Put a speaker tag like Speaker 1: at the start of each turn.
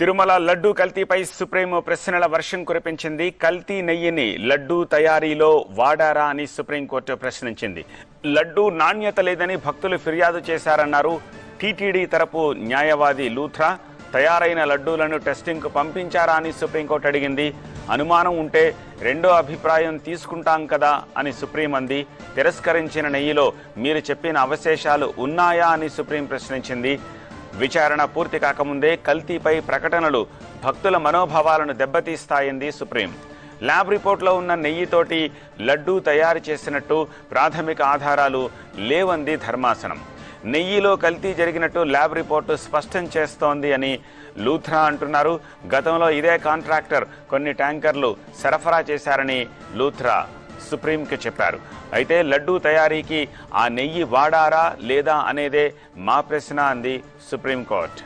Speaker 1: Tirumala laddu కల్తీపై supreme ప్రశ్నల వర్షం కురిపించింది. కల్తీ నెయ్యిని లడ్డూ తయారీలో వాడారా అని సుప్రీంకోర్టు ప్రశ్నించింది. లడ్డూ నాణ్యత లేదని భక్తులు ఫిర్యాదు చేశారన్నారు టీటీడీ తరపు న్యాయవాది లూథ్రా. తయారైన లడ్డూలను టెస్టింగ్కు పంపించారా అని సుప్రీంకోర్టు అడిగింది. అనుమానం ఉంటే రెండో అభిప్రాయం తీసుకుంటాం కదా అని సుప్రీం అంది. తిరస్కరించిన నెయ్యిలో మీరు చెప్పిన అవశేషాలు ఉన్నాయా అని సుప్రీం ప్రశ్నించింది. విచారణ పూర్తి కాకముందే కల్తీపై ప్రకటనలు భక్తుల మనోభావాలను దెబ్బతీస్తాయింది సుప్రీం. ల్యాబ్ రిపోర్ట్లో ఉన్న నెయ్యితోటి లడ్డూ తయారు చేసినట్టు ప్రాథమిక ఆధారాలు లేవంది ధర్మాసనం. నెయ్యిలో కల్తీ జరిగినట్టు ల్యాబ్ రిపోర్టు స్పష్టం చేస్తోంది అని లూథ్రా అంటున్నారు. గతంలో ఇదే కాంట్రాక్టర్ కొన్ని ట్యాంకర్లు సరఫరా చేశారని లూథ్రా సుప్రీంకి చెప్పారు. అయితే లడ్డూ తయారీకి ఆ నెయ్యి వాడారా లేదా అనేదే మా ప్రశ్న అంది సుప్రీంకోర్టు.